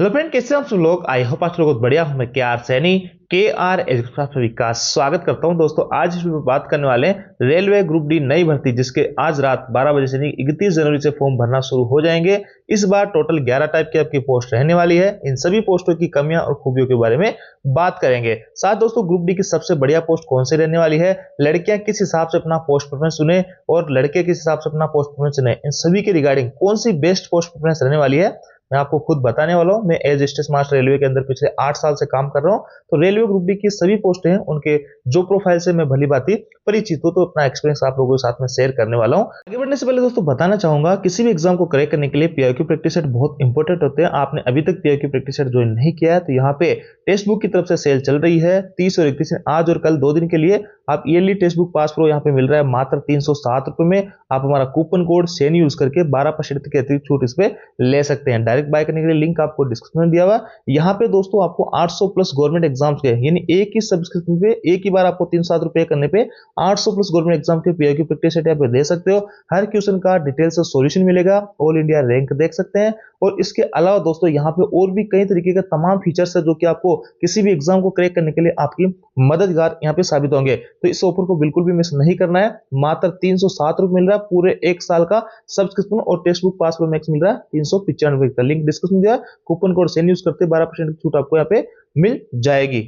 Hello friend, कैसे हैं आप सब लोग। आई होप आप सब लोग बढ़िया हूं। मैं के आर सैनी के आर एजुकेशन का स्वागत करता हूं। दोस्तों, आज इस वीडियो में बात करने वाले हैं रेलवे ग्रुप डी नई भर्ती, जिसके आज रात 12 बजे से नहीं 31 जनवरी से फॉर्म भरना शुरू हो जाएंगे। इस बार टोटल 11 टाइप की आपकी पोस्ट रहने वाली है। इन सभी पोस्टों की कमियां और खूबियों के बारे में बात करेंगे। साथ दोस्तों, ग्रुप डी की सबसे बढ़िया पोस्ट कौन सी रहने वाली है, लड़कियां किस हिसाब से अपना पोस्ट प्रेफरेंस चुने और लड़के किस हिसाब से अपना पोस्ट प्रेफरेंस चुने, इन सभी के रिगार्डिंग कौन सी बेस्ट पोस्ट प्रेफरेंस रहने वाली है, मैं आपको खुद बताने वाला हूं। मैं एज स्टेशन मास्टर रेलवे के अंदर पिछले 8 साल से काम कर रहा हूं, तो रेलवे ग्रुप डी की सभी पोस्ट हैं, उनके जो प्रोफाइल से मैं भली भांति परिचित हूं, तो अपना एक्सपीरियंस आप लोगों के साथ में शेयर करने वाला हूं। आगे बढ़ने से पहले दोस्तों बताना चाहूंगा, किसी भी एग्जाम को क्रैक करने के लिए पीआईक्यू प्रैक्टिस सेट बहुत इंपॉर्टेंट होते हैं। आपने अभी तक पीआईक्यू प्रैक्टिस सेट ज्वाइन नहीं किया है, तो यहाँ पे टेक्स्ट बुक की तरफ से सेल चल रही है 30 और 31 आज और कल 2 दिन के लिए। आप yearly text book pass pro यहाँ पे मिल रहा है मात्र 307 रुपए में। आप हमारा कूपन कोड सेन यूज करके 12% की अतिरिक्त छूट इस पे ले सकते हैं। डायरेक्ट बाय करने के लिए लिंक आपको डिस्क्रिप्शन में दिया हुआ। यहाँ पे दोस्तों आपको 800 प्लस गवर्नमेंट एग्जाम्स के, यानी एक ही सब्सक्रिप्शन पे एक ही बार आपको 307 रुपए करने पे 800 प्लस गवर्नमेंट एग्जाम के पीआईक्यू प्रैक्टिस सेट यहाँ पे दे सकते हो। हर क्वेश्चन का डिटेल से सॉल्यूशन मिलेगा, ऑल इंडिया रैंक देख सकते हैं। और इसके अलावा दोस्तों यहाँ पे और भी कई तरीके के तमाम फीचर्स है, जो कि आपको किसी भी एग्जाम को क्रैक करने के लिए आपकी मददगार यहाँ पे साबित होंगे। तो इस ऑफर को बिल्कुल भी मिस नहीं करना है। मात्र 307 रुपए मिल रहा है, पूरे एक साल का सब्सक्रिप्शन, और text book pass pro max मिल रहा है 395 का। लिंक डिस्क्रिप्शन दिया है, कूपन कोड सेन यूज करते 12% की छूट आपको यहाँ पे मिल जाएगी।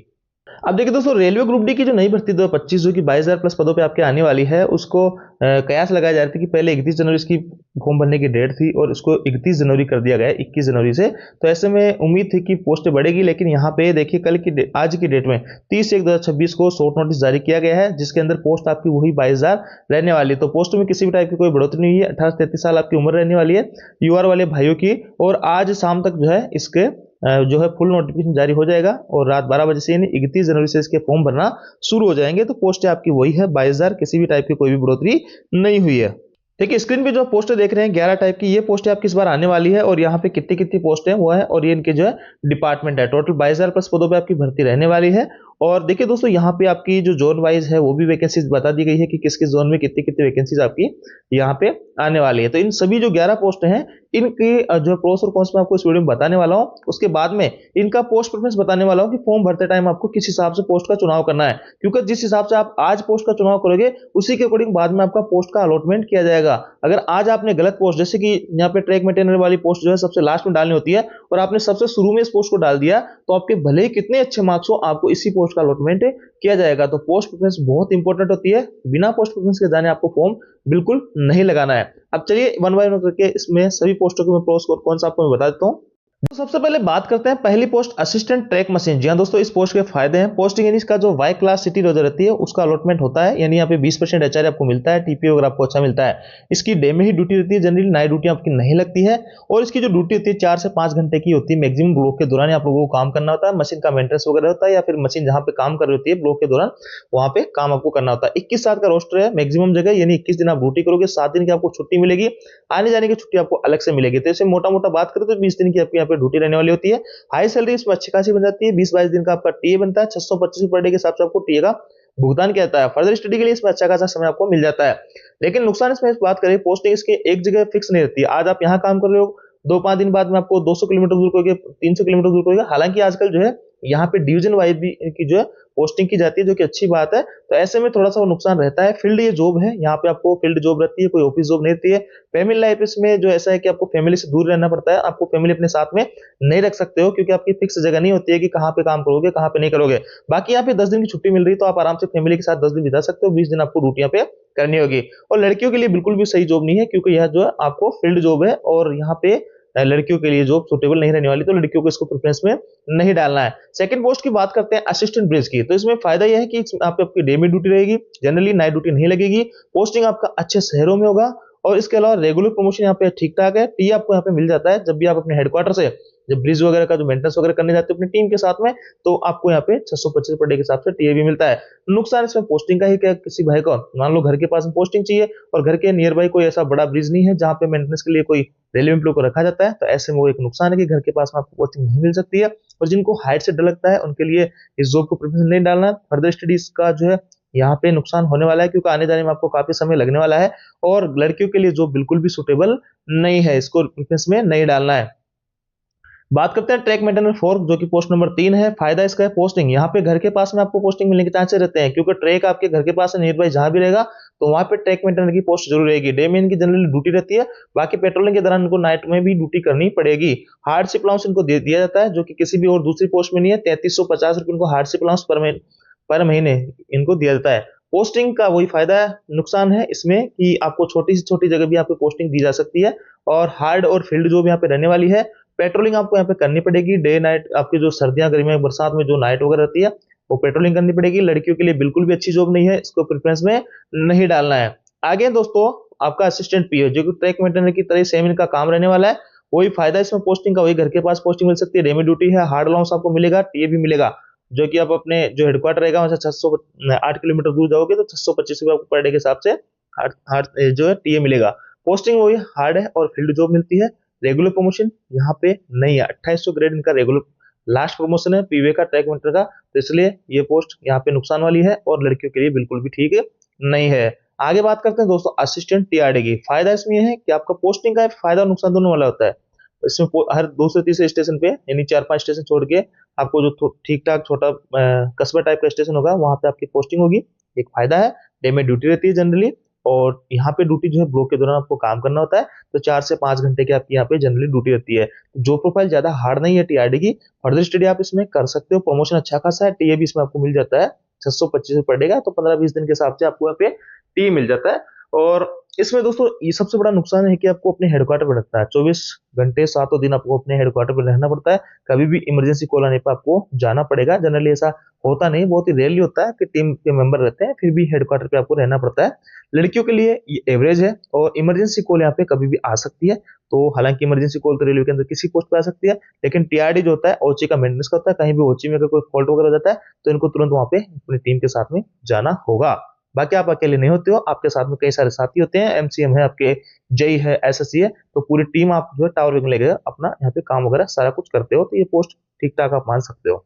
अब देखिए दोस्तों, रेलवे ग्रुप डी की जो नई भर्ती 2025 जो कि 22,000 प्लस पदों पे आपके आने वाली है, उसको कयास लगाया जा रहा था कि पहले 31 जनवरी इसकी फॉर्म भरने की डेट थी और इसको 31 जनवरी कर दिया गया है 21 जनवरी से। तो ऐसे में उम्मीद थी कि पोस्टें बढ़ेगी, लेकिन यहाँ पे देखिए आज की डेट में 30/1/2026 को शॉर्ट नोटिस जारी किया गया है, जिसके अंदर पोस्ट आपकी वही 22,000 रहने वाली। तो पोस्ट में किसी भी टाइप की कोई बढ़ोतरी नहीं है। 18 से 33 साल आपकी उम्र रहने वाली है यूआर वाले भाइयों की। और आज शाम तक जो है इसके जो है फुल नोटिफिकेशन जारी हो जाएगा, और रात 12 बजे से यानी 31 जनवरी से इसके फॉर्म भरना शुरू हो जाएंगे। तो पोस्ट आपकी वही है 22,000, किसी भी टाइप की कोई भी बढ़ोतरी नहीं हुई है। देखिए स्क्रीन पे जो पोस्टें देख रहे हैं 11 टाइप की, ये पोस्टें आपकी इस बार आने वाली है। और यहाँ पे कितनी कितनी पोस्टें हैं वो है, और ये इनके जो है डिपार्टमेंट है। टोटल 22,000 प्लस पदों पे आपकी भर्ती रहने वाली है। और देखिए दोस्तों, यहाँ पे आपकी जो जोन वाइज है वो भी वैकेंसीज बता दी गई है कि किस किस जोन में कितनी कितनी वैकेंसीज आपकी यहाँ पे आने वाली है। तो इन सभी जो 11 पोस्ट हैं, इनकी जो प्रोस और कॉन्स में आपको इस वीडियो में बताने वाला हूँ। उसके बाद में इनका पोस्ट प्रेफरेंस बताने वाला हूँ कि फॉर्म भरते टाइम आपको किस हिसाब से पोस्ट का चुनाव करना है, क्योंकि जिस हिसाब से आप आज पोस्ट का चुनाव करोगे उसी के अकॉर्डिंग बाद में आपका पोस्ट का अलॉटमेंट किया जाएगा। अगर आज आपने गलत पोस्ट, जैसे कि यहाँ पे ट्रैक मेंटेनर वाली पोस्ट जो है सबसे लास्ट में डालनी होती है, और आपने सबसे शुरू में इस पोस्ट को डाल दिया, तो आपके भले ही कितने अच्छे मार्क्स हो, आपको इसी पोस्ट का अलॉटमेंट किया जाएगा। तो पोस्ट प्रेफरेंस बहुत इंपॉर्टेंट होती है। बिना पोस्ट प्रेफरेंस के जाने आपको फॉर्म बिल्कुल नहीं लगाना है। अब चलिए वन बाय वन करके इसमें सभी पोस्टों के मैं प्रोस और कौन सा आपको मैं बता देता हूँ। तो सबसे पहले बात करते हैं पहली पोस्ट, असिस्टेंट ट्रैक मशीन। जी हाँ दोस्तों, इस पोस्ट के फायदे हैं। पोस्टिंग यानी इसका जो वाई क्लास सिटी रोजर रहती है उसका अलॉटमेंट होता है, यानी यहाँ पे 20% एचआर आपको मिलता है, टीपी वगैरह आपको अच्छा मिलता है। इसकी डे में ही ड्यूटी रहती है, जनरली नाइट ड्यूटी आपकी नहीं लगती है। और इसकी जो ड्यूटी होती है 4 से 5 घंटे की होती है मैक्सिमम। ब्लॉक के दौरान आप लोगों को काम करना होता है, मशीन का मेंटेनेंस वगैरह होता है, या फिर मशीन जहां पे काम कर रही होती है ब्लॉक के दौरान वहां पे काम आपको करना होता है। 21 साल का रोस्टर है मैक्सिमम जगह, यानी 21 दिन आप ड्यूटी करोगे, 7 दिन की आपको छुट्टी मिलेगी, आने जाने की छुट्टी आपको अलग से मिलेगी। तो इसे मोटा मोटा बात करें तो 20 दिन की आपकी यहाँ पे ड्यूटी रहने वाली होती है। हाई सैलरी इसमें अच्छी खासी बन जाती है। 20-22 दिन का आपका टीए बनता है, 625 पर डे के हिसाब से आपको टीए का भुगतान किया जाता है। फर्दर स्टडी के लिए इसमें अच्छा खासा समय आपको मिल जाता है। लेकिन नुकसान इसमें इस बात करें, पोस्टिंग इसके एक जगह फिक्स नहीं रहती है। आज आप यहाँ काम कर रहे हो, 2-5 दिन बाद में आपको 200 किलोमीटर दूर करोगे, 300 किलोमीटर दूर करोगे। हालांकि आजकल जो है यहाँ पे डिवीजन वाइज भी इनकी जो है पोस्टिंग की जाती है, जो कि अच्छी बात है। तो ऐसे में थोड़ा सा वो नुकसान रहता है। फील्ड ये जॉब है, यहाँ पे आपको फील्ड जॉब रहती है, कोई ऑफिस जॉब नहीं रहती है। फैमिली लाइफ इसमें जो ऐसा है कि आपको फैमिली से दूर रहना पड़ता है, आपको फैमिली अपने साथ में नहीं रख सकते हो, क्योंकि आपकी फिक्स जगह नहीं होती है कि कहाँ पे काम करोगे कहाँ पे नहीं करोगे। बाकी यहाँ पे 10 दिन की छुट्टी मिल रही है, तो आप आराम से फैमिली के साथ 10 दिन बिता सकते हो। 20 दिन आपको ड्यूटियां पे करनी होगी। और लड़कियों के लिए बिल्कुल भी सही जॉब नहीं है, क्योंकि यह जो है आपको फील्ड जॉब है, और यहाँ पे लड़कियों के लिए जॉब सुटेबल नहीं रहने वाली, तो लड़कियों को इसको प्रेफरेंस में नहीं डालना है। सेकंड पोस्ट की बात करते हैं असिस्टेंट ब्रिज की। तो इसमें फायदा यह है कि आपकी डे में ड्यूटी रहेगी, जनरली नाइट ड्यूटी नहीं लगेगी। पोस्टिंग आपका अच्छे शहरों में होगा, और इसके अलावा रेगुलर प्रमोशन यहाँ पे ठीक ठाक है। टी आपको यहाँ पे मिल जाता है जब भी आप अपने हेडक्वार्टर से जब ब्रिज वगैरह का जो मेंटेनेंस वगैरह करने जाते हो अपनी टीम के साथ में, तो आपको यहाँ पे 625 पर डे के हिसाब से टीए भी मिलता है। नुकसान इसमें पोस्टिंग का ही क्या, किसी भाई को मान लो घर के पास में पोस्टिंग चाहिए और घर के नियर बाई कोई ऐसा बड़ा ब्रिज नहीं है जहाँ पे मेंटेनेंस के लिए कोई रेलवे एम्प्लॉय को रखा जाता है, तो ऐसे में वो एक नुकसान है कि घर के पास में आपको पोस्टिंग नहीं मिल सकती है। और जिनको हाइट से डर लगता है उनके लिए इस जॉब को प्रेफरेंस नहीं डालना। फर्दर स्टडीज का जो है यहाँ पे नुकसान होने वाला है, क्योंकि आने जाने में आपको काफी समय लगने वाला है, और लड़कियों के लिए जॉब बिल्कुल भी सुटेबल नहीं है, इसको प्रेफरेंस में नहीं डालना है। बात करते हैं ट्रैक मेंटेनर 4 जो कि पोस्ट नंबर 3 है। फायदा इसका है पोस्टिंग, यहाँ पे घर के पास में आपको पोस्टिंग मिलने के चांसेस रहते हैं, क्योंकि ट्रैक आपके घर के पास नियर बाय जहां भी रहेगा तो वहां पे ट्रैक मेंटेनर की पोस्ट जरूर रहेगी। डे में इनकी जनरली ड्यूटी रहती है, बाकी पेट्रोलिंग के दौरान इनको नाइट में भी ड्यूटी करनी पड़ेगी। हार्डशिप अलाउंस इनको दिया जाता है जो कि किसी भी और दूसरी पोस्ट में नहीं है। 3350 रुपए इनको हार्डशिप अलाउंस पर महीने इनको दिया जाता है। पोस्टिंग का वही फायदा है, नुकसान है इसमें कि आपको छोटी से छोटी जगह भी आपको पोस्टिंग दी जा सकती है, और हार्ड और फील्ड जो भी यहाँ पे रहने वाली है, पेट्रोलिंग आपको यहाँ पे करनी पड़ेगी। डे नाइट आपकी जो सर्दियां गर्मियां बरसात में जो नाइट वगैरह रहती है वो पेट्रोलिंग करनी पड़ेगी। लड़कियों के लिए बिल्कुल भी अच्छी जॉब नहीं है, इसको प्रेफरेंस में नहीं डालना है। आगे दोस्तों आपका असिस्टेंट पीओ जो कि ट्रैक मेंटेनर की तरह सेम इनका काम रहने वाला है। वही फायदा इसमें पोस्टिंग का, वही घर के पास पोस्टिंग मिल सकती है, डे में ड्यूटी है, हार्ड अलाउंस आपको मिलेगा, टीए भी मिलेगा, जो कि आप अपने जो हेडक्वार्टर रहेगा वहां से 608 किलोमीटर दूर जाओगे तो 625 रुपए आपको पर डे के हिसाब से जो है टीए मिलेगा। पोस्टिंग वही हार्ड है और फील्ड जॉब मिलती है। रेगुलर प्रमोशन यहाँ पे नहीं है, 2800 ग्रेड इनका रेगुलर लास्ट प्रमोशन है पीवे का ट्रैक मेंटेनर का, तो इसलिए ये पोस्ट यहाँ पे नुकसान वाली है और लड़कियों के लिए बिल्कुल भी ठीक नहीं है। आगे बात करते हैं दोस्तों असिस्टेंट टीआरडी की। फायदा इसमें यह है कि आपका पोस्टिंग का फायदा और नुकसान दोनों वाला होता है। इसमें हर दूसरे तीसरे स्टेशन पे यानी 4-5 स्टेशन छोड़ के आपको जो ठीक ठाक छोटा कस्बा टाइप का स्टेशन होगा वहां पे आपकी पोस्टिंग होगी। एक फायदा है, डे में ड्यूटी रहती है जनरली, और यहाँ पे ड्यूटी जो है ब्लॉक के दौरान आपको काम करना होता है, तो 4 से 5 घंटे की आपकी यहाँ पे जनरली ड्यूटी रहती है। जो प्रोफाइल ज्यादा हार्ड नहीं है टीआरडी की, फर्दर स्टडी आप इसमें कर सकते हो। प्रमोशन अच्छा खासा है, टीए भी इसमें आपको मिल जाता है, 625 पड़ेगा, तो 15-20 दिन के हिसाब से आपको यहाँ पे टी मिल जाता है। और इसमें दोस्तों ये सबसे बड़ा नुकसान है कि आपको अपने हेडक्वार्टर पर रखता है, 24 घंटे 7 दिन आपको अपने हेडक्वार्टर पर रहना पड़ता है। कभी भी इमरजेंसी कॉल आने पर आपको जाना पड़ेगा। जनरली ऐसा होता नहीं, बहुत ही रेयरली होता है कि टीम के मेंबर रहते हैं, फिर भी हेडक्वार्टर पे आपको रहना पड़ता है। लड़कियों के लिए ये एवरेज है, और इमरजेंसी कॉल यहाँ पे कभी भी आ सकती है। तो हालांकि इमरजेंसी कॉल तो रेलवे के अंदर किसी पोस्ट पे आ सकती है, लेकिन टीआरडी जो होता है ओची का मेंटेनेंस का होता है। कहीं भी ओची में अगर कोई फॉल्ट वगैरह हो जाता है तो इनको तुरंत वहां पे अपनी टीम के साथ में जाना होगा। बाकी आप अकेले नहीं होते हो, आपके साथ में कई सारे साथी होते हैं, एमसीएम है आपके, जई है, एसएससी है, तो पूरी टीम आप जो है टावर में लेकर अपना यहाँ पे काम वगैरह सारा कुछ करते हो, तो ये पोस्ट ठीक ठाक आप मान सकते हो।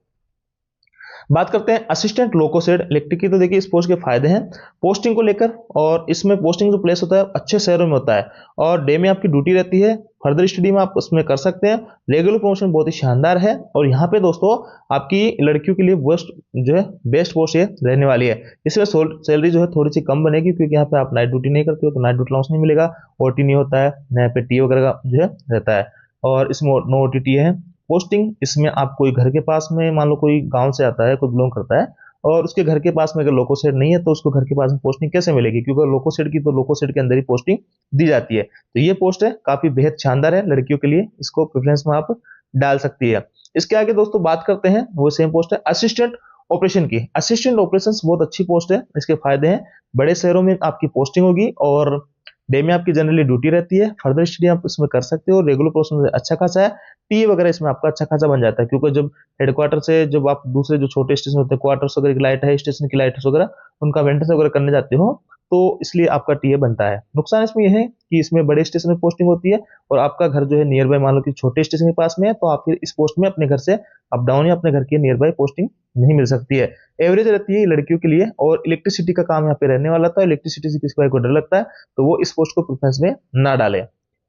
बात करते हैं असिस्टेंट लोकोसेड इलेक्ट्रिक की, तो देखिए इस पोस्ट के फायदे हैं पोस्टिंग को लेकर, और इसमें पोस्टिंग जो प्लेस होता है अच्छे शहरों में होता है, और डे में आपकी ड्यूटी रहती है, फर्दर स्टडी में आप उसमें कर सकते हैं। रेगुलर प्रमोशन बहुत ही शानदार है, और यहाँ पे दोस्तों आपकी लड़कियों के लिए बेस्ट पोस्ट ये रहने वाली है। इसमें सैलरी जो है थोड़ी सी कम बनेगी, क्योंकि यहाँ पे आप नाइट ड्यूटी नहीं करते हो तो नाइट ड्यूटी अलाउंस नहीं मिलेगा, ओटी नहीं होता है, यहाँ पे टी वगैरह का जो है रहता है, और इसमें नो ओटीटी है। पोस्टिंग इसमें आप कोई घर के पास में, मान लो कोई गांव से आता है, कोई बिलोंग करता है, और उसके घर के पास में अगर लोको सेट नहीं है तो उसको घर के पास में पोस्टिंग कैसे मिलेगी, क्योंकि लोको सेट की तो लोको सेट के अंदर ही पोस्टिंग दी जाती है। तो ये पोस्ट है काफी बेहद शानदार है लड़कियों के लिए, इसको प्रेफरेंस में आप डाल सकती है। इसके आगे दोस्तों बात करते हैं, वो सेम पोस्ट है असिस्टेंट ऑपरेशन की। असिस्टेंट ऑपरेशन बहुत अच्छी पोस्ट है, इसके फायदे हैं, बड़े शहरों में आपकी पोस्टिंग होगी, और डे में आपकी जनरली ड्यूटी रहती है, फर्दर स्टडी आप इसमें कर सकते हो, रेगुलर प्रोसेस अच्छा खासा है, टी वगैरह इसमें आपका अच्छा खासा बन जाता है, क्योंकि जब हेडक्वार्टर से जब आप दूसरे जो छोटे स्टेशन होते हैं, क्वार्टर्स वगैरह की लाइट है, स्टेशन की लाइट वगैरह, उनका मेंटेनेंस वगैरह करने जाते हो, तो इसलिए आपका टीए बनता है। नुकसान इसमें यह है कि इसमें बड़े स्टेशन में पोस्टिंग होती है, और आपका घर जो है नियर बाय मान लो कि छोटे स्टेशन के पास में है, तो आप फिर इस पोस्ट में अपने घर से अप डाउन या अपने घर के नियर बाय पोस्टिंग नहीं मिल सकती है। एवरेज रहती है लड़कियों के लिए, और इलेक्ट्रिसिटी का काम यहाँ पे रहने वाला था, इलेक्ट्रिसिटी से किसी को डर लगता है तो वो इस पोस्ट को प्रेफरेंस में ना डाले।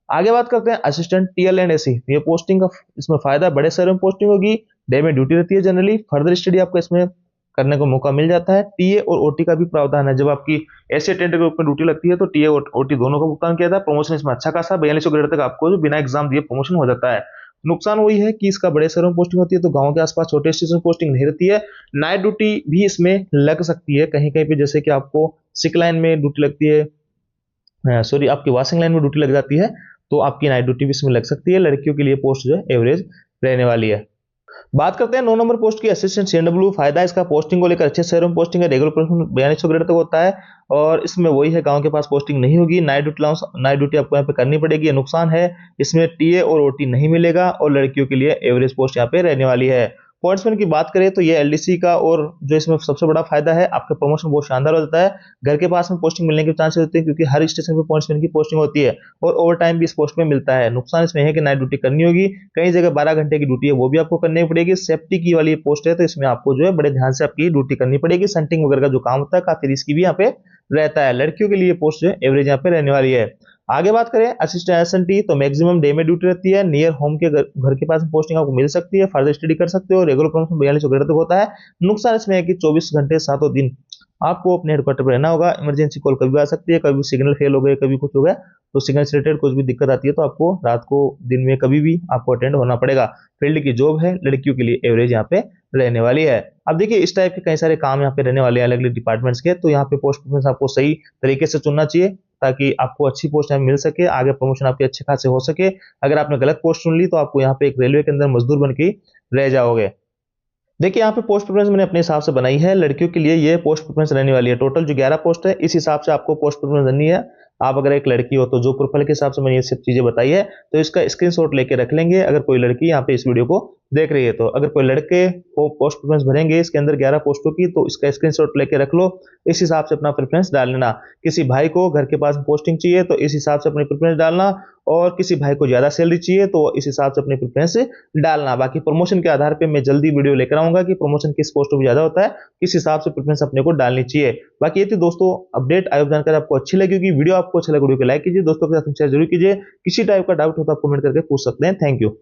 आगे बात करते हैं असिस्टेंट टीएल एंड एसी। ये पोस्टिंग का इसमें फायदा, बड़े शहरों में पोस्टिंग होगी, डे में ड्यूटी रहती है जनरली, फर्दर स्टडी आपको इसमें करने को मौका मिल जाता है। टीए और ओटी का भी प्रावधान है, जब आपकी एसी अटेंडेंट के ऊपर ड्यूटी लगती है तो टीए और ओटी दोनों का भुगतान किया था। प्रमोशन इसमें अच्छा खासा 4200 ग्रेड तक आपको जो बिना एग्जाम दिए प्रमोशन हो जाता है। नुकसान वही है कि इसका बड़े शहरों में पोस्टिंग होती है, तो गांव के आसपास छोटे स्टेशन में पोस्टिंग नहीं रहती है। नाइट ड्यूटी भी इसमें लग सकती है कहीं कहीं पे, जैसे कि आपको सिक लाइन में ड्यूटी लगती है, सॉरी आपकी वॉशिंग लाइन में ड्यूटी लग जाती है, तो आपकी नाइट ड्यूटी भी इसमें लग सकती है। लड़कियों के लिए पोस्ट जो है एवरेज रहने वाली है। बात करते हैं 9 नंबर पोस्ट की, असिस्टेंट सीएनडब्ल्यू। फायदा इसका पोस्टिंग को लेकर अच्छे शहरों में पोस्टिंग है, रेगुलर पोस्टिंग 4200 ग्रेड तक होता है, और इसमें वही है गांव के पास पोस्टिंग नहीं होगी, नाइट ड्यूटी आपको यहाँ पे करनी पड़ेगी। नुकसान है इसमें टीए और ओटी नहीं मिलेगा, और लड़कियों के लिए एवरेज पोस्ट यहाँ पे रहने वाली है। पॉइंट्समैन की बात करें तो ये एलडीसी का, और जो इसमें सबसे बड़ा फायदा है आपका प्रमोशन बहुत शानदार हो जाता है, घर के पास में पोस्टिंग मिलने के चांसेस होते हैं, क्योंकि हर स्टेशन पे पॉइंट्समैन की पोस्टिंग होती है, और ओवर टाइम भी इस पोस्ट में मिलता है। नुकसान इसमें है कि नाइट ड्यूटी करनी होगी, कई जगह 12 घंटे की ड्यूटी है वो भी आपको करनी पड़ेगी। सेफ्टी की वाली पोस्ट है, तो इसमें आपको जो है बड़े ध्यान से आपकी ड्यूटी करनी पड़ेगी। सेंटिंग वगैरह का जो काम होता है काफी रिस्की भी यहाँ पे रहता है। लड़कियों के लिए पोस्ट जो है एवरेज यहाँ पे रहने वाली है। आगे बात करें असिस्टेंट एसएनटी, तो मैक्सिमम डे में ड्यूटी रहती है, नियर होम के घर के पास पोस्टिंग आपको मिल सकती है, फर्दर स्टडी कर सकते हो, रेगुलर प्रमोशन 42 घंटे तक होता है। नुकसान इसमें है कि 24 घंटे 7 दिन आपको अपने हेडक्वार्टर पर रहना होगा। इमरजेंसी कॉल कभी भी आ सकती है, कभी सिग्नल फेल हो गए, कभी कुछ हो गया, तो सिग्नल से रिलेटेड कुछ भी दिक्कत आती है तो आपको रात को दिन में कभी भी आपको अटेंड होना पड़ेगा। फील्ड की जॉब है, लड़कियों के लिए एवरेज यहाँ पे रहने वाली है। अब देखिए इस टाइप के कई सारे काम यहाँ पे रहने वाले हैं अलग अलग डिपार्टमेंट्स के, तो यहाँ पे पोस्ट प्रेफरेंस आपको सही तरीके से चुनना चाहिए ताकि आपको अच्छी पोस्ट यहाँ मिल सके, आगे प्रमोशन आपके अच्छे खासे हो सके। अगर आपने गलत पोस्ट चुन ली तो आपको यहाँ पे एक रेलवे के अंदर मजदूर बन के रह जाओगे। देखिए यहाँ पे पोस्ट प्रेफरेंस मैंने अपने हिसाब से बनाई है, लड़कियों के लिए ये पोस्ट प्रेफरेंस रहने वाली है। टोटल जो 11 पोस्ट है इस हिसाब से आपको पोस्ट प्रेफरेंस रहनी है। आप अगर एक लड़की हो तो जो प्रोफाइल के हिसाब से मैंने ये सब चीजें बताई है तो इसका स्क्रीनशॉट लेके रख लेंगे। अगर कोई लड़की यहाँ पे इस वीडियो को देख रही है तो अगर कोई लड़के को पोस्ट प्रेफरेंस भरेंगे इसके अंदर 11 पोस्टों की, तो इसका स्क्रीनशॉट लेके रख लो, इस हिसाब से अपना प्रेफरेंस डाल लेना। किसी भाई को घर के पास पोस्टिंग चाहिए तो इस हिसाब से अपनी प्रेफरेंस डालना, और किसी भाई को ज्यादा सैलरी चाहिए तो इस हिसाब से अपनी प्रेफरेंस डालना। बाकी प्रमोशन के आधार पे मैं जल्दी वीडियो लेकर आऊंगा कि प्रमोशन किस पोस्ट पे ज्यादा होता है, किस हिसाब से प्रेफरेंस अपने को डालनी चाहिए। बाकी ये थी दोस्तों अपडेट। आई होप जानकारी आपको अच्छी लगी होगी। वीडियो आपको अच्छा लगा वीडियो को लाइक कीजिए, दोस्तों के साथ शेयर जरूर कीजिए। किसी टाइप का डाउट हो तो आप कमेंट करके पूछ सकते हैं। Thank you.